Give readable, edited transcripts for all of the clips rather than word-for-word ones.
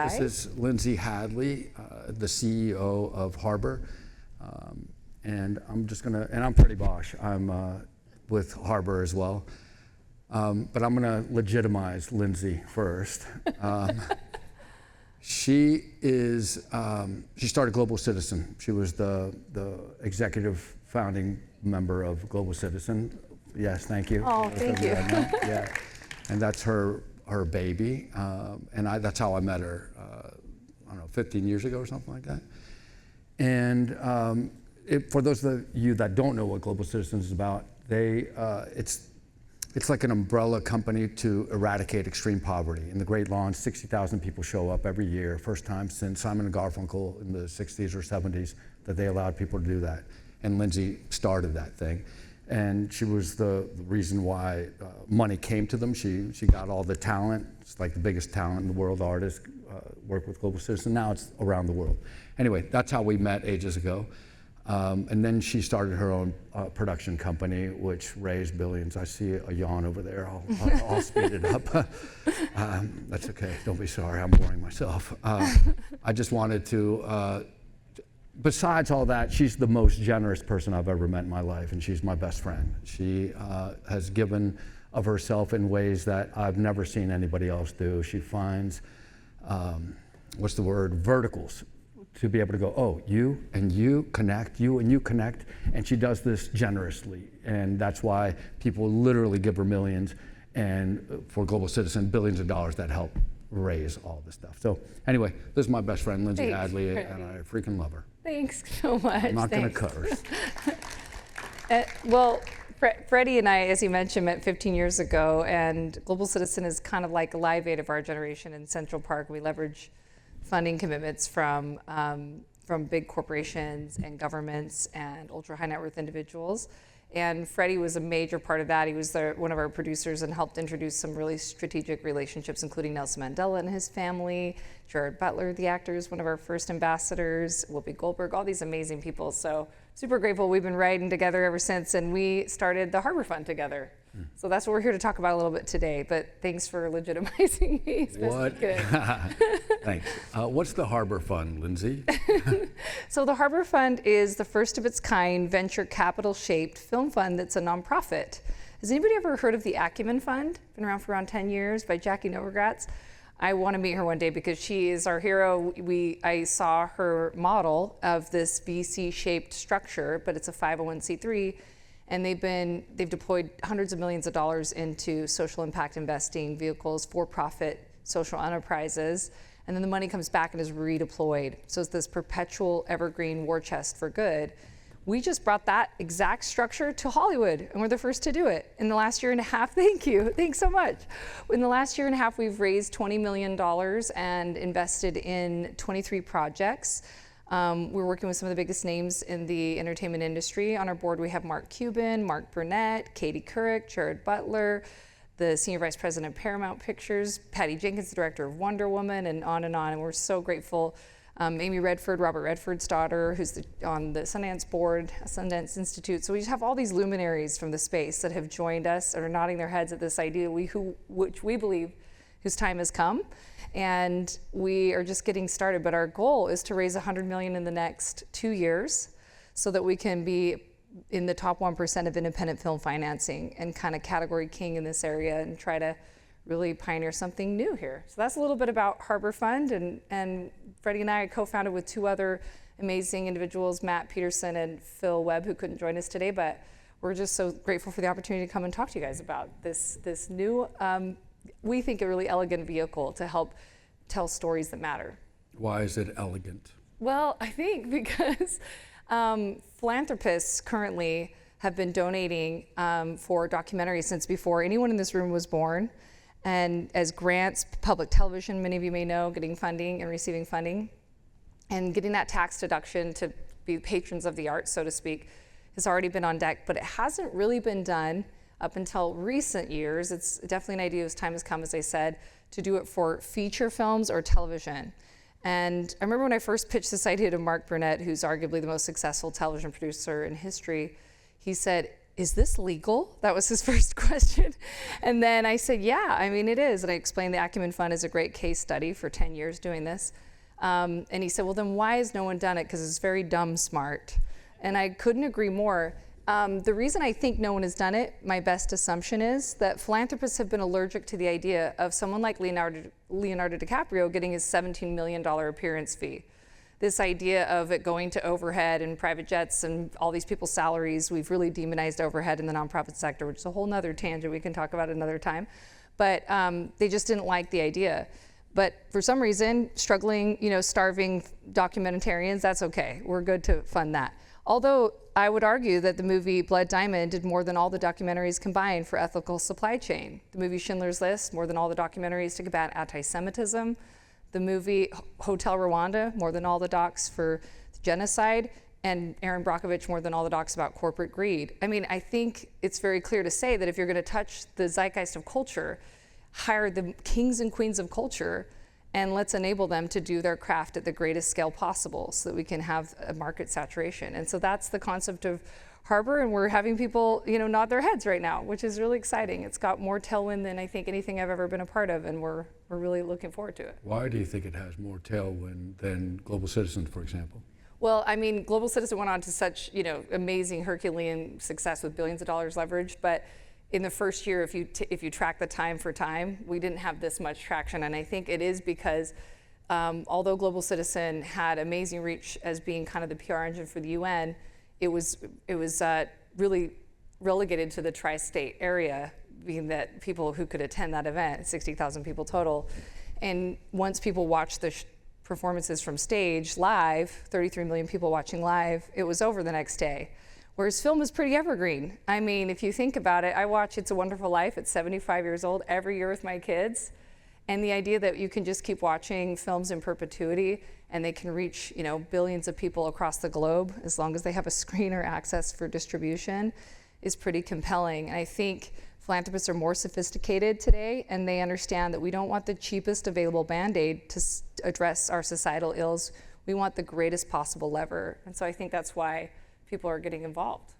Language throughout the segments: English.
guy. This is Lindsay Hadley, the CEO of Harbor. And I'm Freddy Bosche. I'm with Harbor as well. But I'm gonna legitimize Lindsay first. She started Global Citizen. She was the executive founding member of Global Citizen. Yes, thank you. Oh, thank you. Yeah, and that's her baby. And that's how I met her, I don't know, 15 years ago or something like that. And for those of you that don't know what Global Citizen is about, it's like an umbrella company to eradicate extreme poverty. In the Great Lawn, 60,000 people show up every year, first time since Simon and Garfunkel in the 60s or 70s that they allowed people to do that. And Lindsay started that thing. And she was the reason why money came to them. She got all the talent. It's like the biggest talent in the world, artists work with Global Citizen. Now it's around the world. Anyway, that's how we met ages ago. And then she started her own production company, which raised billions. I see a yawn over there. I'll speed it up. That's okay. Don't be sorry. I'm boring myself. I just wanted to, besides all that, she's the most generous person I've ever met in my life, and she's my best friend. She has given of herself in ways that I've never seen anybody else do. She finds, what's the word, verticals, to be able to go, oh, you and you connect, and she does this generously, and that's why people literally give her millions, and for Global Citizen, billions of dollars that help raise all this stuff. So anyway, this is my best friend, Lindsay Hadley, and I freaking love her. Thanks so much. I'm not gonna curse. Well, Freddy and I, as you mentioned, met 15 years ago, and Global Citizen is kind of like a Live Aid of our generation in Central Park. We leverage funding commitments from big corporations and governments and ultra high net worth individuals. And Freddy was a major part of that. He was one of our producers and helped introduce some really strategic relationships, including Nelson Mandela and his family, Gerard Butler, the actor, is one of our first ambassadors, Whoopi Goldberg, all these amazing people. So super grateful. We've been writing together ever since, and we started the Harbor Fund together. So that's what we're here to talk about a little bit today, but thanks for legitimizing me. What? Thanks. What's the Harbor Fund, Lindsay? So the Harbor Fund is the first of its kind venture capital shaped film fund that's a nonprofit. Has anybody ever heard of the Acumen Fund? Been around for around 10 years by Jackie Novogratz. I want to meet her one day because she is our hero. I saw her model of this VC shaped structure, but it's a 501c3. And they've deployed hundreds of millions of dollars into social impact investing vehicles, for-profit social enterprises, and then the money comes back and is redeployed. So it's this perpetual evergreen war chest for good. We just brought that exact structure to Hollywood, and we're the first to do it. In the last year and a half, thank you, thanks so much. In the last year and a half, we've raised $20 million and invested in 23 projects. We're working with some of the biggest names in the entertainment industry. On our board, we have Mark Cuban, Mark Burnett, Katie Couric, Gerard Butler, the Senior Vice President of Paramount Pictures, Patty Jenkins, the Director of Wonder Woman, and on and on. And we're so grateful. Amy Redford, Robert Redford's daughter, who's on the Sundance board, Sundance Institute. So we just have all these luminaries from the space that have joined us and are nodding their heads at this idea, which we believe whose time has come. And we are just getting started, but our goal is to raise $100 million in the next 2 years so that we can be in the top 1% of independent film financing and kind of category king in this area and try to really pioneer something new here. So that's a little bit about Harbor Fund, and Freddy and I co-founded with two other amazing individuals, Matt Peterson and Phil Webb, who couldn't join us today, but we're just so grateful for the opportunity to come and talk to you guys about this new, we think a really elegant vehicle to help tell stories that matter. Why is it elegant? Well, I think because philanthropists currently have been donating for documentaries since before anyone in this room was born, and as grants, public television, many of you may know, getting funding and receiving funding, and getting that tax deduction to be patrons of the arts, so to speak, has already been on deck, but it hasn't really been done up until recent years. It's definitely an idea, as time has come, as I said, to do it for feature films or television. And I remember when I first pitched this idea to Mark Burnett, who's arguably the most successful television producer in history, he said, is this legal? That was his first question. And then I said, yeah, I mean, it is. And I explained the Acumen Fund is a great case study for 10 years doing this. And he said, well, then why has no one done it? Because it's very dumb smart. And I couldn't agree more. The reason I think no one has done it, my best assumption is that philanthropists have been allergic to the idea of someone like Leonardo DiCaprio getting his $17 million appearance fee. This idea of it going to overhead and private jets and all these people's salaries. We've really demonized overhead in the nonprofit sector, which is a whole nother tangent we can talk about another time. But they just didn't like the idea. But for some reason, struggling, starving documentarians, that's okay. We're good to fund that. Although I would argue that the movie Blood Diamond did more than all the documentaries combined for ethical supply chain. The movie Schindler's List, more than all the documentaries to combat anti-Semitism. The movie Hotel Rwanda, more than all the docs for genocide, and Aaron Brockovich, more than all the docs about corporate greed. I mean, I think it's very clear to say that if you're going to touch the zeitgeist of culture, hire the kings and queens of culture, and let's enable them to do their craft at the greatest scale possible so that we can have a market saturation. And so that's the concept of Harbor, and we're having people, nod their heads right now, which is really exciting. It's got more tailwind than I think anything I've ever been a part of, and we're really looking forward to it. Why do you think it has more tailwind than Global Citizen, for example? Well, I mean, Global Citizen went on to such, amazing Herculean success with billions of dollars leveraged, but in the first year, if you track the time for time, we didn't have this much traction, and I think it is because although Global Citizen had amazing reach as being kind of the PR engine for the UN, it was really relegated to the tri-state area, being that people who could attend that event, 60,000 people total. And once people watched the performances from stage live, 33 million people watching live, it was over the next day. Whereas film is pretty evergreen. I mean, if you think about it, I watch It's a Wonderful Life at 75 years old every year with my kids. And the idea that you can just keep watching films in perpetuity and they can reach, billions of people across the globe as long as they have a screen or access for distribution is pretty compelling. And I think philanthropists are more sophisticated today, and they understand that we don't want the cheapest available Band-Aid to address our societal ills. We want the greatest possible lever. And so I think that's why people are getting involved.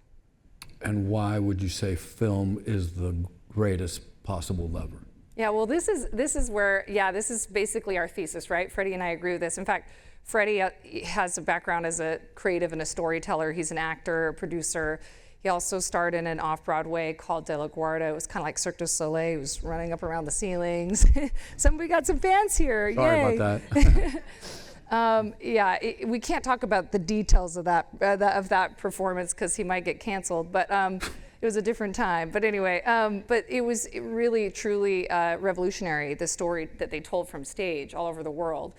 And why would you say film is the greatest possible lever? Yeah, well, this is where, this is basically our thesis, right? Freddie and I agree with this. In fact, Freddy has a background as a creative and a storyteller. He's an actor, a producer. He also starred in an off-Broadway called De La Guardia. It was kind of like Cirque du Soleil. He was running up around the ceilings. Somebody got some fans here. Sorry Yay. about that. We can't talk about the details of that performance because he might get canceled. But it was a different time. But anyway, but it was really, truly revolutionary, the story that they told from stage all over the world.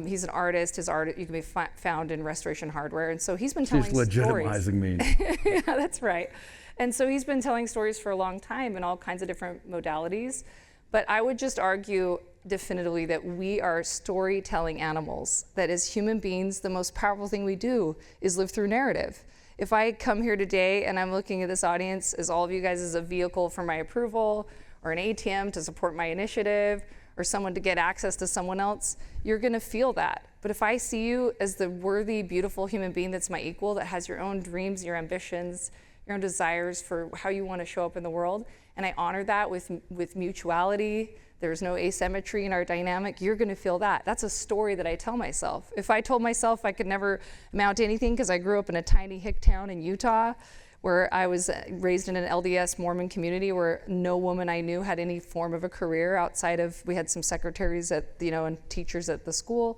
He's an artist. His art you can be found in Restoration Hardware, and so he's been telling stories. She's legitimizing me. Yeah, that's right. And so he's been telling stories for a long time in all kinds of different modalities. But I would just argue definitively that we are storytelling animals. That as human beings, the most powerful thing we do is live through narrative. If I come here today and I'm looking at this audience as all of you guys as a vehicle for my approval, or an ATM to support my initiative, or someone to get access to someone else, you're gonna feel that. But if I see you as the worthy, beautiful human being that's my equal, that has your own dreams, your ambitions, your own desires for how you wanna show up in the world, and I honor that with mutuality, there's no asymmetry in our dynamic, you're gonna feel that. That's a story that I tell myself. If I told myself I could never amount to anything because I grew up in a tiny hick town in Utah, where I was raised in an LDS Mormon community where no woman I knew had any form of a career outside of, we had some secretaries and teachers at the school,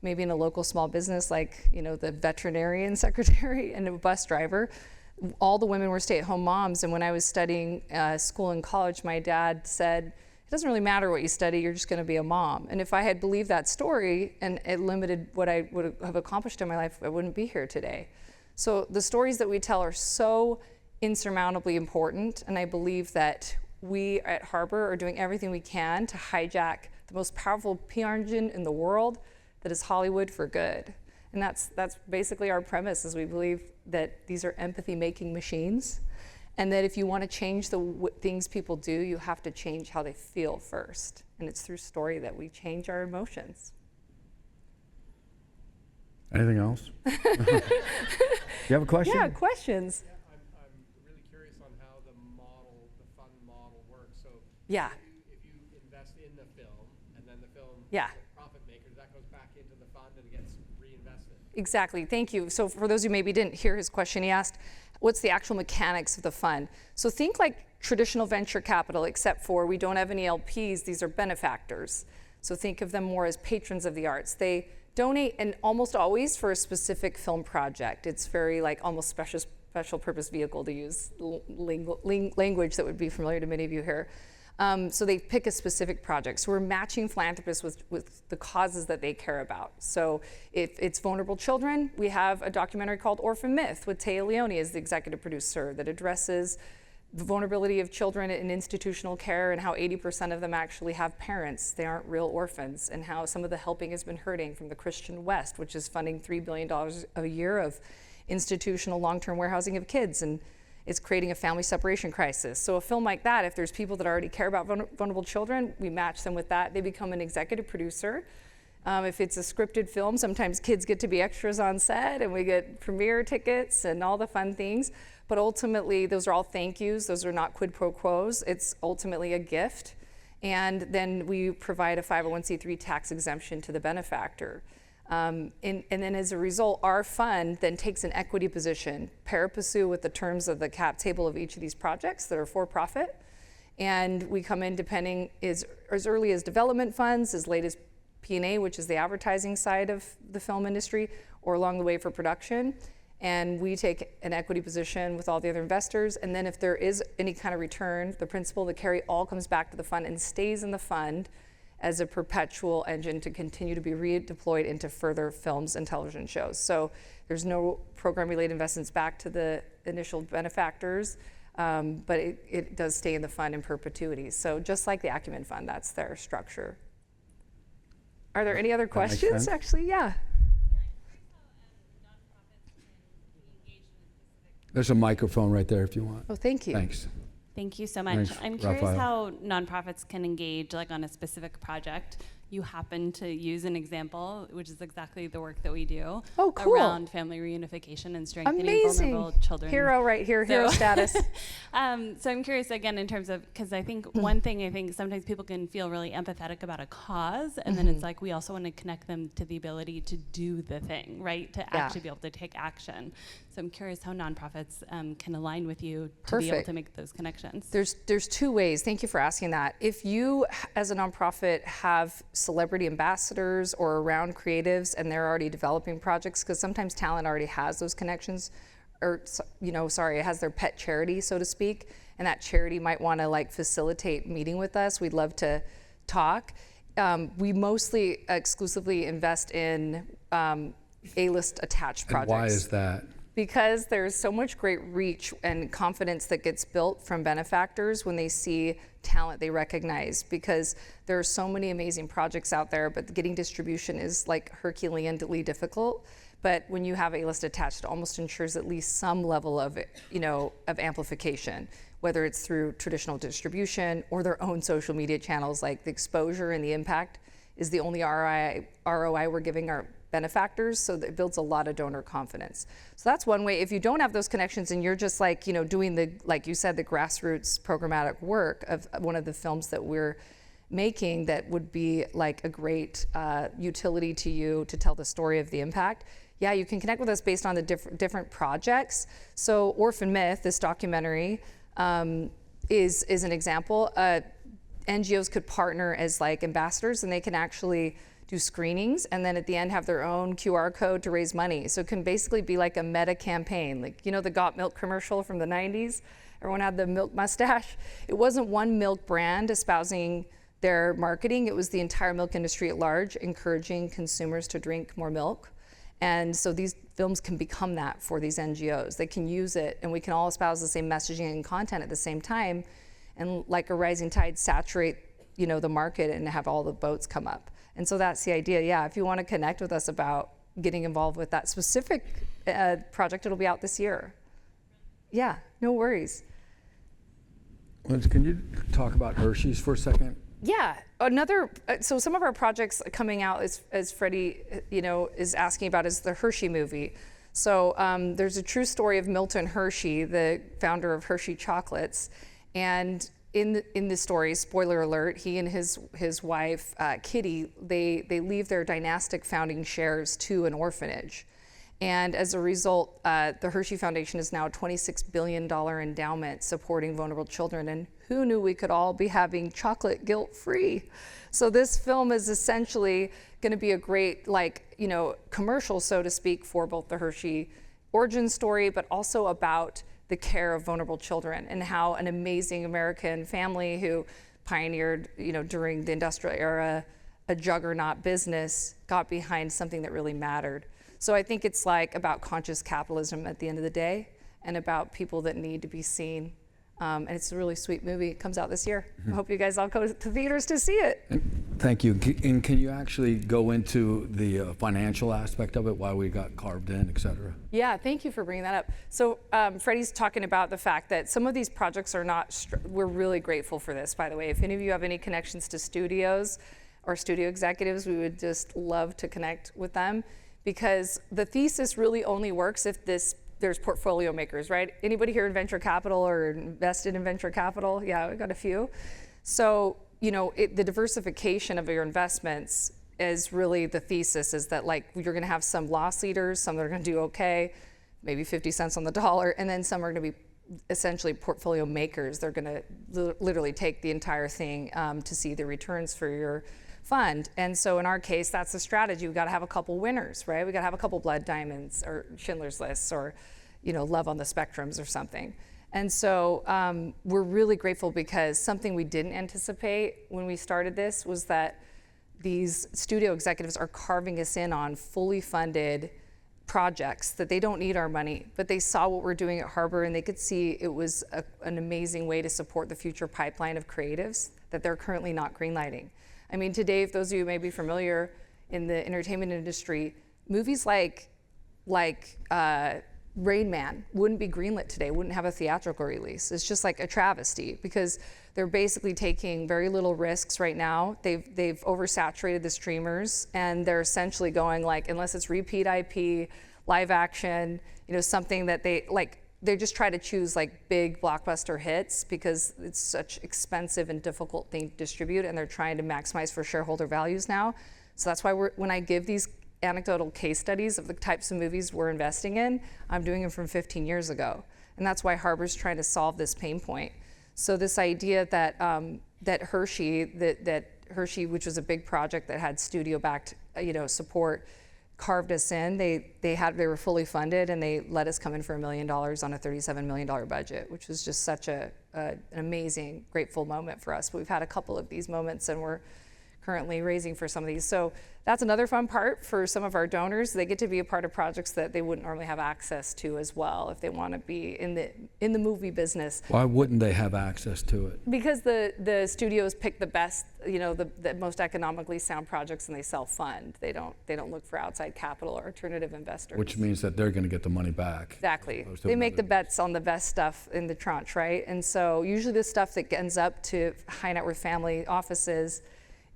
maybe in a local small business like, the veterinarian secretary and a bus driver. All the women were stay-at-home moms, and when I was studying school and college, my dad said, it doesn't really matter what you study, you're just gonna be a mom. And if I had believed that story and it limited what I would have accomplished in my life, I wouldn't be here today. So the stories that we tell are so insurmountably important, and I believe that we at Harbor are doing everything we can to hijack the most powerful PR engine in the world, that is Hollywood for good. And that's basically our premise, is we believe that these are empathy-making machines, and that if you want to change the things people do, you have to change how they feel first. And it's through story that we change our emotions. Anything else? You have a question? Yeah, questions. Yeah, I'm really curious Yeah. If you invest in the film and then the film Yeah. profit makers, that goes back into the fund and gets reinvested. Exactly, thank you. So for those who maybe didn't hear his question, he asked, what's the actual mechanics of the fund? So think like traditional venture capital, except for we don't have any LPs, these are benefactors. So think of them more as patrons of the arts. They donate, and almost always for a specific film project. It's very like almost special purpose vehicle, to use language that would be familiar to many of you here. So they pick a specific project. So we're matching philanthropists with the causes that they care about. So if it's vulnerable children, we have a documentary called Orphan Myth with Taya Leone as the executive producer that addresses the vulnerability of children in institutional care and how 80% of them actually have parents. They aren't real orphans, and how some of the helping has been hurting from the Christian West, which is funding $3 billion a year of institutional long-term warehousing of kids, and it's creating a family separation crisis. So a film like that, if there's people that already care about vulnerable children, we match them with that. They become an executive producer. If it's a scripted film, sometimes kids get to be extras on set, and we get premiere tickets and all the fun things. But ultimately, those are all thank yous. Those are not quid pro quos. It's ultimately a gift. And then we provide a 501c3 tax exemption to the benefactor. And then as a result, our fund then takes an equity position, pari passu with the terms of the cap table of each of these projects that are for profit. And we come in depending as early as development funds, as late as P&A, which is the advertising side of the film industry, or along the way for production. And we take an equity position with all the other investors. And then if there is any kind of return, the principal, the carry, all comes back to the fund and stays in the fund as a perpetual engine to continue to be redeployed into further films and television shows. So there's no program-related investments back to the initial benefactors, but it does stay in the fund in perpetuity. So just like the Acumen Fund, that's their structure. Are there any other questions? Actually, yeah. There's a microphone right there if you want. Oh, thank you. Thanks. Thank you so much. Thanks, I'm curious Raphael. how nonprofits can engage like on a specific project. You happen to use an example, which is exactly the work that we do Oh, cool. around family reunification and strengthening Amazing. vulnerable children. Hero right here, hero status. So I'm curious again in terms of, because I think one thing, I think sometimes people can feel really empathetic about a cause, and then it's like we also want to connect them to the ability to do the thing, right? To actually be able to take action. So I'm curious how nonprofits can align with you to be able to make those connections. There's two ways. Thank you for asking that. If you, as a nonprofit, have celebrity ambassadors or around creatives and they're already developing projects, because sometimes talent already has those connections, or it has their pet charity, so to speak, and that charity might want to like facilitate meeting with us. We'd love to talk. We mostly exclusively invest in A-list attached projects. And why is that? Because there's so much great reach and confidence that gets built from benefactors when they see talent they recognize, because there are so many amazing projects out there, but getting distribution is like Herculeanly difficult. But when you have A-list attached, it almost ensures at least some level of, of amplification, whether it's through traditional distribution or their own social media channels. Like the exposure and the impact is the only ROI we're giving our benefactors, so that it builds a lot of donor confidence. So that's one way. If you don't have those connections and you're just like, doing the, like you said, the grassroots programmatic work of one of the films that we're making that would be like a great utility to you to tell the story of the impact, yeah, you can connect with us based on the different projects. So Orphan Myth, this documentary, is an example. NGOs could partner as like ambassadors, and they can actually do screenings, and then at the end have their own QR code to raise money. So it can basically be like a meta campaign. Like, the Got Milk commercial from the 90s? Everyone had the milk mustache. It wasn't one milk brand espousing their marketing. It was the entire milk industry at large, encouraging consumers to drink more milk. And so these films can become that for these NGOs. They can use it, and we can all espouse the same messaging and content at the same time, and like a rising tide, saturate the market and have all the boats come up. And so that's the idea. Yeah, if you want to connect with us about getting involved with that specific project, it'll be out this year. Yeah, no worries. Can you talk about Hershey's for a second? Yeah, so some of our projects coming out, as Freddy, is asking about, is the Hershey movie. So there's a true story of Milton Hershey, the founder of Hershey chocolates, and in the story, spoiler alert, he and his wife, Kitty, they leave their dynastic founding shares to an orphanage. And as a result, the Hershey Foundation is now a $26 billion endowment supporting vulnerable children. And who knew we could all be having chocolate guilt-free? So this film is essentially going to be a great, commercial, so to speak, for both the Hershey origin story, but also about the care of vulnerable children and how an amazing American family who pioneered, during the industrial era, a juggernaut business, got behind something that really mattered. So I think it's about conscious capitalism at the end of the day, and about people that need to be seen. And it's a really sweet movie. It comes out this year. I hope you guys all go to theaters to see it. Thank you. And can you actually go into the financial aspect of it, why we got carved in, et cetera? Yeah, thank you for bringing that up. So Freddy's talking about the fact that some of these projects are not, we're really grateful for this, by the way. If any of you have any connections to studios or studio executives, we would just love to connect with them, because the thesis really only works if there's portfolio makers, right? Anybody here in venture capital or invested in venture capital? Yeah, we got a few. So, the diversification of your investments is really the thesis, is that you're gonna have some loss leaders, some that are gonna do okay, maybe 50 cents on the dollar, and then some are gonna be essentially portfolio makers. They're gonna literally take the entire thing to see the returns for your fund. And so in our case, that's the strategy. We got to have a couple winners, right? We got to have a couple blood diamonds or Schindler's Lists or, love on the spectrums or something. And so we're really grateful, because something we didn't anticipate when we started this was that these studio executives are carving us in on fully funded projects that they don't need our money, but they saw what we're doing at Harbor, and they could see it was an amazing way to support the future pipeline of creatives that they're currently not greenlighting. I mean, today, if those of you may be familiar in the entertainment industry, movies like Rain Man wouldn't be greenlit today, wouldn't have a theatrical release. It's just like a travesty, because they're basically taking very little risks right now. They've oversaturated the streamers, and they're essentially going unless it's repeat IP, live action, something that they just try to choose big blockbuster hits, because it's such expensive and difficult thing to distribute, and they're trying to maximize for shareholder values now. So that's why when I give these anecdotal case studies of the types of movies we're investing in, I'm doing them from 15 years ago. And that's why Harbor's trying to solve this pain point. So this idea that that Hershey, which was a big project that had studio-backed support, carved us in. They were fully funded, and they let us come in for $1 million on a $37 million budget, which was just such an amazing, grateful moment for us. But we've had a couple of these moments, and we're currently raising for some of these. So that's another fun part for some of our donors. They get to be a part of projects that they wouldn't normally have access to as well, if they want to be in the movie business. Why wouldn't they have access to it? Because the studios pick the best, the most economically sound projects, and they self-fund. They don't look for outside capital or alternative investors. Which means that they're going to get the money back. Exactly. They make the bets on the best stuff in the tranche, right? And so usually the stuff that ends up to high net worth family offices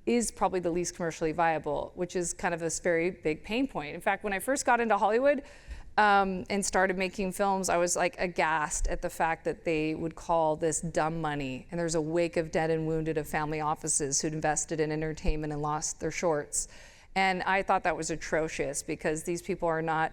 is probably the least commercially viable, which is kind of this very big pain point. In fact, when I first got into Hollywood and started making films, I was aghast at the fact that they would call this dumb money. And there's a wake of dead and wounded of family offices who'd invested in entertainment and lost their shorts. And I thought that was atrocious, because these people are not,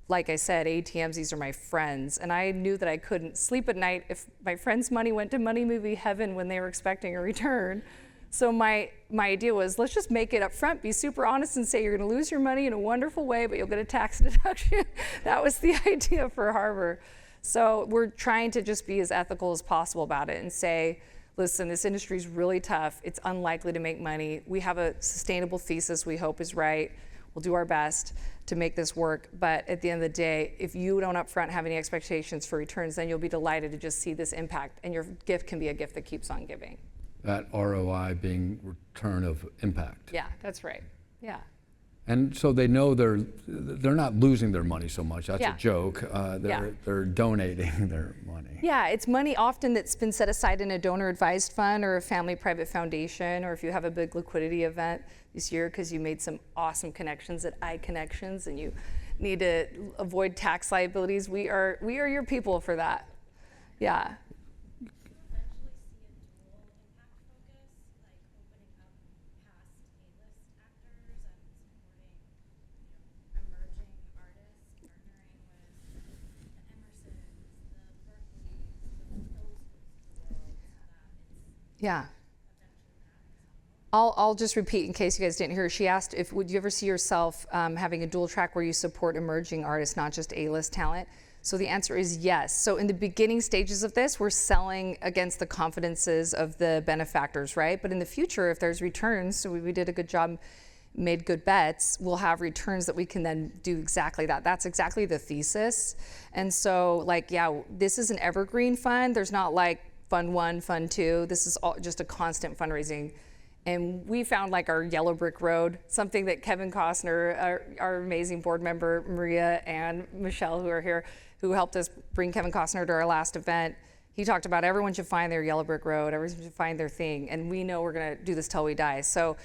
like I said, ATMs, these are my friends. And I knew that I couldn't sleep at night if my friend's money went to money movie heaven when they were expecting a return. So my idea was, let's just make it up front, be super honest, and say you're gonna lose your money in a wonderful way, but you'll get a tax deduction. That was the idea for Harbor. So we're trying to just be as ethical as possible about it and say, listen, this industry is really tough. It's unlikely to make money. We have a sustainable thesis we hope is right. We'll do our best to make this work. But at the end of the day, if you don't upfront have any expectations for returns, then you'll be delighted to just see this impact. And your gift can be a gift that keeps on giving. That ROI being return of impact. Yeah, that's right. Yeah. And so they know they're not losing their money so much. That's a joke. They're donating their money. Yeah, it's money often that's been set aside in a donor-advised fund or a family private foundation, or if you have a big liquidity event this year because you made some awesome connections at iConnections and you need to avoid tax liabilities. We are your people for that. Yeah. Yeah. I'll just repeat in case you guys didn't hear. She asked if would you ever see yourself having a dual track where you support emerging artists, not just A-list talent. So the answer is yes. So in the beginning stages of this, we're selling against the confidences of the benefactors, right? But in the future, if there's returns, so we did a good job, made good bets, we'll have returns that we can then do exactly that. That's exactly the thesis. And so like, yeah, this is an evergreen fund. There's not like fund 1, fund 2. This is all just a constant fundraising. And we found like our yellow brick road, something that Kevin Costner, our amazing board member, Maria and Michelle, who are here, who helped us bring Kevin Costner to our last event. He talked about everyone should find their yellow brick road, everyone should find their thing. And we know we're gonna do this till we die. So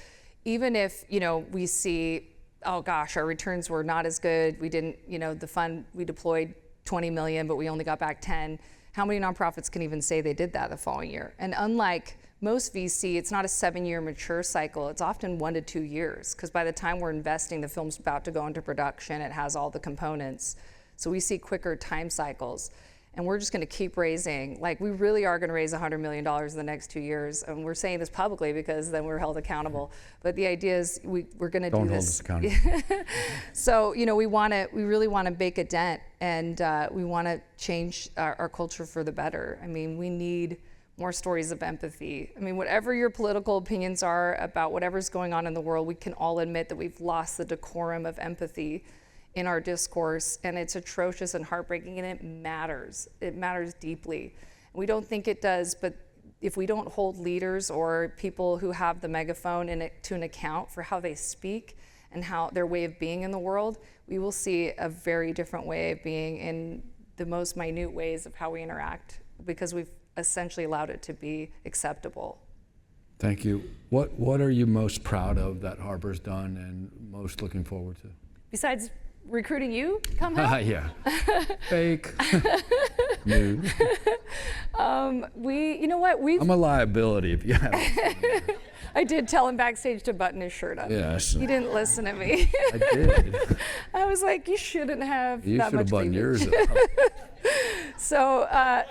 even if, we see, oh gosh, our returns were not as good, we didn't, the fund, we deployed 20 million, but we only got back 10. How many nonprofits can even say they did that the following year? And unlike most VC, it's not a 7-year mature cycle. It's often 1 to 2 years, because by the time we're investing, the film's about to go into production. It has all the components. So we see quicker time cycles. And we're just going to keep raising. Like, we really are going to raise $100 million in the next 2 years. And we're saying this publicly because then we're held accountable. But the idea is we're going to do this. Don't hold us accountable. So, we really want to make a dent, and we want to change our culture for the better. I mean, we need more stories of empathy. I mean, whatever your political opinions are about whatever's going on in the world, we can all admit that we've lost the decorum of empathy in our discourse, and it's atrocious and heartbreaking, and it matters. It matters deeply. We don't think it does, but if we don't hold leaders or people who have the megaphone to an account for how they speak and how their way of being in the world, we will see a very different way of being in the most minute ways of how we interact, because we've essentially allowed it to be acceptable. Thank you. What are you most proud of that Harbor's done and most looking forward to? Besides recruiting you to come help? Yeah. Fake. Nude. You know what? I'm a liability if you have. I did tell him backstage to button his shirt up. Yes. He didn't listen to me. I did. I was like, you shouldn't have You that should much have buttoned cleavage. yours up. So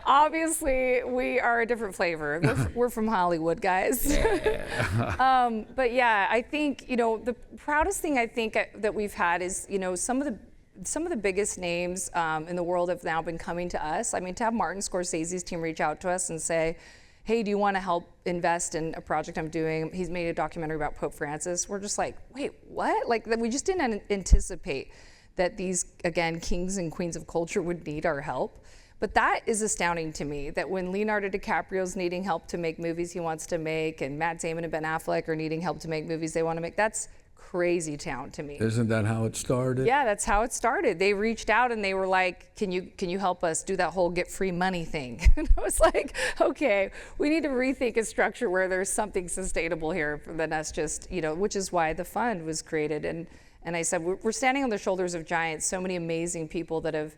obviously we are a different flavor. We're from Hollywood, guys. Yeah. But yeah, I think, the proudest thing I think that we've had is, some of the biggest names in the world have now been coming to us. I mean, to have Martin Scorsese's team reach out to us and say, hey, do you want to help invest in a project I'm doing? He's made a documentary about Pope Francis. We're just like, wait, what? Like, we just didn't anticipate that these, again, kings and queens of culture would need our help. But that is astounding to me, that when Leonardo DiCaprio's needing help to make movies he wants to make, and Matt Damon and Ben Affleck are needing help to make movies they want to make, that's crazy town to me. Isn't that how it started? Yeah, that's how it started. They reached out and they were like, can you help us do that whole get free money thing? And I was like, okay, we need to rethink a structure where there's something sustainable here than us just, which is why the fund was created. And I said, we're standing on the shoulders of giants, so many amazing people that have,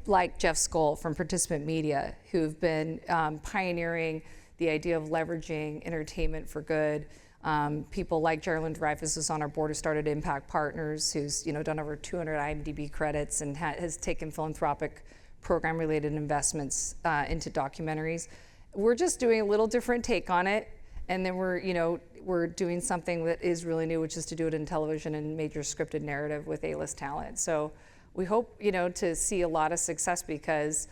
like Jeff Skoll from Participant Media, who've been pioneering the idea of leveraging entertainment for good. People like Geraldine Dreyfus, who's on our board, who started Impact Partners, who's done over 200 IMDb credits and has taken philanthropic program-related investments into documentaries. We're just doing a little different take on it, and then we're doing something that is really new, which is to do it in television and major scripted narrative with A-list talent. So we hope to see a lot of success, because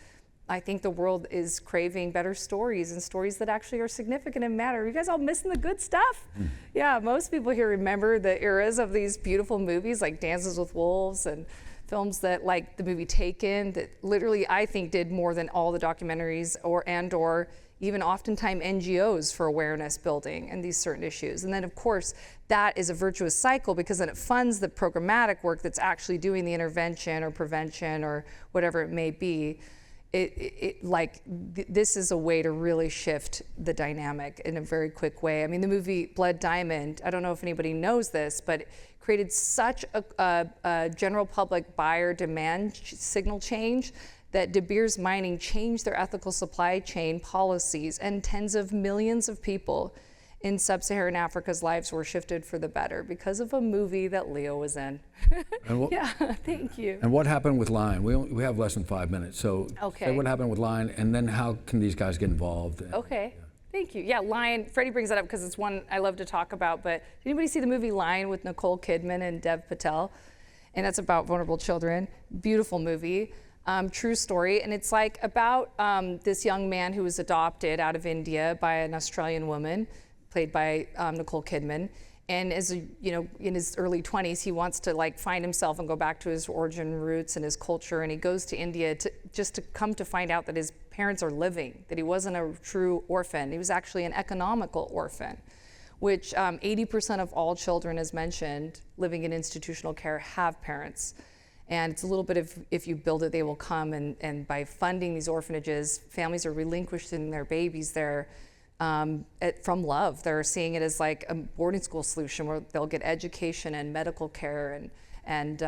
I think the world is craving better stories and stories that actually are significant and matter. You guys all missing the good stuff? Yeah, most people here remember the eras of these beautiful movies like Dances with Wolves and films that, like the movie Taken, that literally I think did more than all the documentaries or even oftentimes NGOs for awareness building and these certain issues. And then of course, that is a virtuous cycle, because then it funds the programmatic work that's actually doing the intervention or prevention or whatever it may be. This is a way to really shift the dynamic in a very quick way. I mean, the movie Blood Diamond, I don't know if anybody knows this, but it created such a general public buyer demand signal change that De Beers Mining changed their ethical supply chain policies, and tens of millions of people in sub-Saharan Africa's lives were shifted for the better because of a movie that Leo was in. And what, Yeah, thank you. and what happened with Lion? We have less than 5 minutes, so Okay. say what happened with Lion, and then how can these guys get involved? Okay, thank you. Yeah, Lion, Freddie brings that up because it's one I love to talk about, but did anybody see the movie Lion with Nicole Kidman and Dev Patel? And it's about vulnerable children. Beautiful movie, true story. And it's like about this young man who was adopted out of India by an Australian woman, played by Nicole Kidman. And as in his early 20s, he wants to like find himself and go back to his origin roots and his culture. And he goes to India to come to find out that his parents are living, that he wasn't a true orphan. He was actually an economical orphan, which 80% of all children, as mentioned, living in institutional care have parents. And it's a little bit of, if you build it, they will come. And by funding these orphanages, families are relinquishing their babies there from love. They're seeing it as like a boarding school solution where they'll get education and medical care and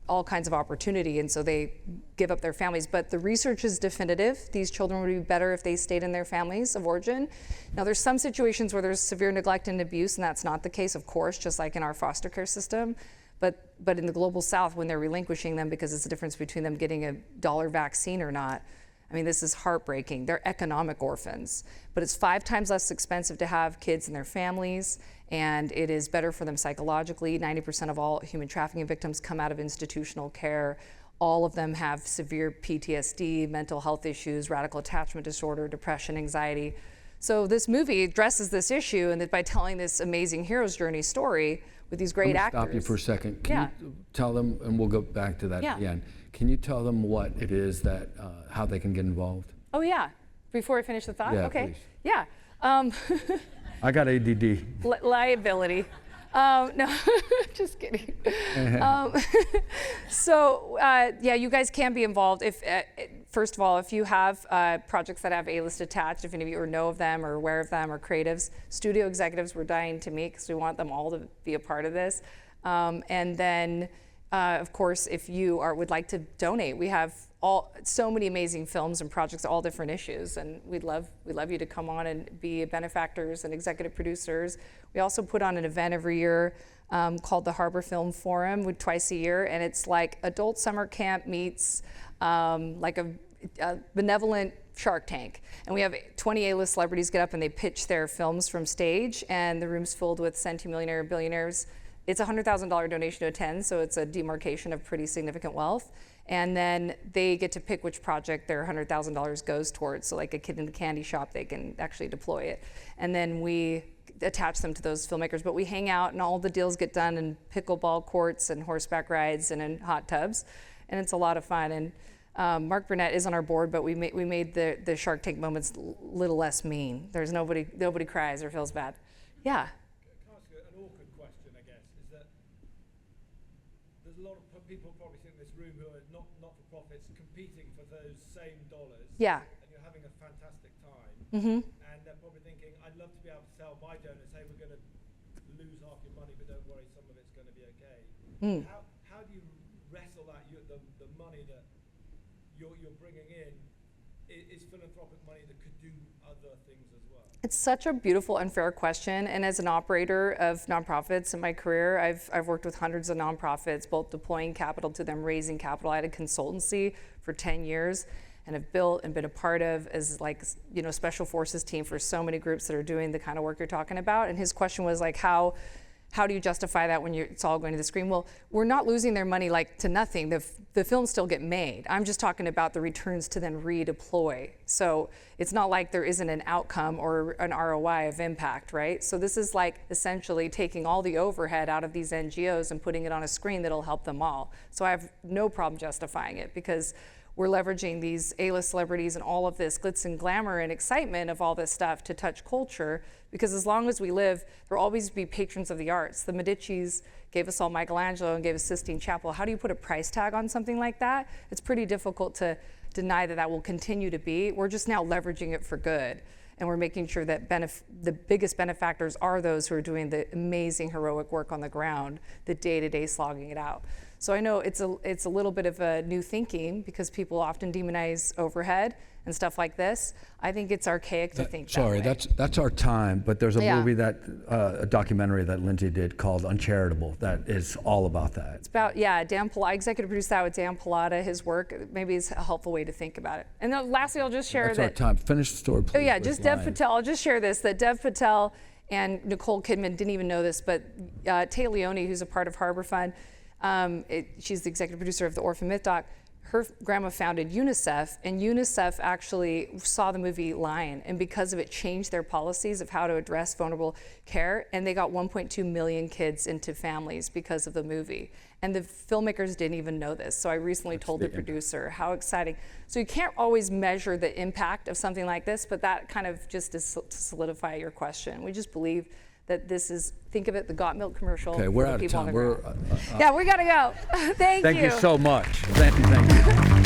all kinds of opportunity. And so they give up their families. But the research is definitive. These children would be better if they stayed in their families of origin. Now there's some situations where there's severe neglect and abuse, and that's not the case, of course, just like in our foster care system. But in the global South, when they're relinquishing them because it's the difference between them getting a dollar vaccine or not, I mean, this is heartbreaking. They're economic orphans, but it's 5 times less expensive to have kids in their families, and it is better for them psychologically. 90% of all human trafficking victims come out of institutional care. All of them have severe PTSD, mental health issues, radical attachment disorder, depression, anxiety. So this movie addresses this issue, and that by telling this amazing hero's journey story with these great actors. Stop you for a second. Can you tell them, and we'll go back to that at the end. Can you tell them what it is that, how they can get involved? Oh yeah, before I finish the thought? Yeah, okay, please. yeah. I got ADD. Liability. No, just kidding. Yeah, you guys can be involved. If first of all, if you have projects that have A-list attached, if any of you know of them or aware of them, or creatives, studio executives, we're dying to meet because we want them all to be a part of this. And then, of course, if you would like to donate, we have so many amazing films and projects, all different issues, and we'd love you to come on and be benefactors and executive producers. We also put on an event every year called the Harbor Film Forum, twice a year, and it's like adult summer camp meets like a benevolent Shark Tank. And we have 20 A-list celebrities get up and they pitch their films from stage, and the room's filled with centimillionaire billionaires. It's a $100,000 donation to attend, so it's a demarcation of pretty significant wealth. And then they get to pick which project their $100,000 goes towards. So like a kid in a candy shop, they can actually deploy it. And then we attach them to those filmmakers. But we hang out and all the deals get done in pickleball courts and horseback rides and in hot tubs. And it's a lot of fun. And Mark Burnett is on our board, but we made the Shark Tank moments a little less mean. There's nobody cries or feels bad. Yeah. People probably sit in this room who are not-for-profits competing for those same dollars. Yeah. And you're having a fantastic time. Mm-hmm. And they're probably thinking, I'd love to be able to tell my donors, hey, we're going to lose half your money, but don't worry, some of it's going to be okay. Mm. How do you wrestle that, the money that you're bringing in is philanthropic money that could do other things as well? It's such a beautiful and fair question, and as an operator of nonprofits in my career, I've worked with hundreds of nonprofits, both deploying capital to them, raising capital. I had a consultancy for 10 years and have built and been a part of as special forces team for so many groups that are doing the kind of work you're talking about. And his question was like, how do you justify that when it's all going to the screen? Well, we're not losing their money like to nothing. The films still get made. I'm just talking about the returns to then redeploy. So it's not like there isn't an outcome or an ROI of impact, right? So this is like essentially taking all the overhead out of these NGOs and putting it on a screen that'll help them all. So I have no problem justifying it because we're leveraging these A-list celebrities and all of this glitz and glamour and excitement of all this stuff to touch culture, because as long as we live, there'll always be patrons of the arts. The Medicis gave us all Michelangelo and gave us Sistine Chapel. How do you put a price tag on something like that? It's pretty difficult to deny that will continue to be. We're just now leveraging it for good. And we're making sure that the biggest benefactors are those who are doing the amazing heroic work on the ground, the day-to-day slogging it out. So I know it's a little bit of a new thinking because people often demonize overhead and stuff like this. I think it's archaic to think Sorry, that way. that's our time, but there's a movie that, a documentary that Lindsay did called Uncharitable that is all about that. It's about, Dan Pallotta, I executive produced that with Dan Pallotta, his work. Maybe is a helpful way to think about it. And then lastly, I'll just share That's that. our time. Finish the story, please. Oh yeah, with just Dev Lion. Patel. I'll just share this, that Dev Patel and Nicole Kidman didn't even know this, but Tay Leone, who's a part of Harbor Fund, she's the executive producer of the Orphan Myth Doc. Her grandma founded UNICEF, and UNICEF actually saw the movie Lion, and because of it changed their policies of how to address vulnerable care, and they got 1.2 million kids into families because of the movie. And the filmmakers didn't even know this, so I recently told the producer, how exciting. So you can't always measure the impact of something like this, but that kind of just is to solidify your question. We just believe that this is, think of it, the got milk commercial. Okay, we're for the out of people on time. the ground. Yeah, we gotta go. Thank you. Thank you so much. Thank you.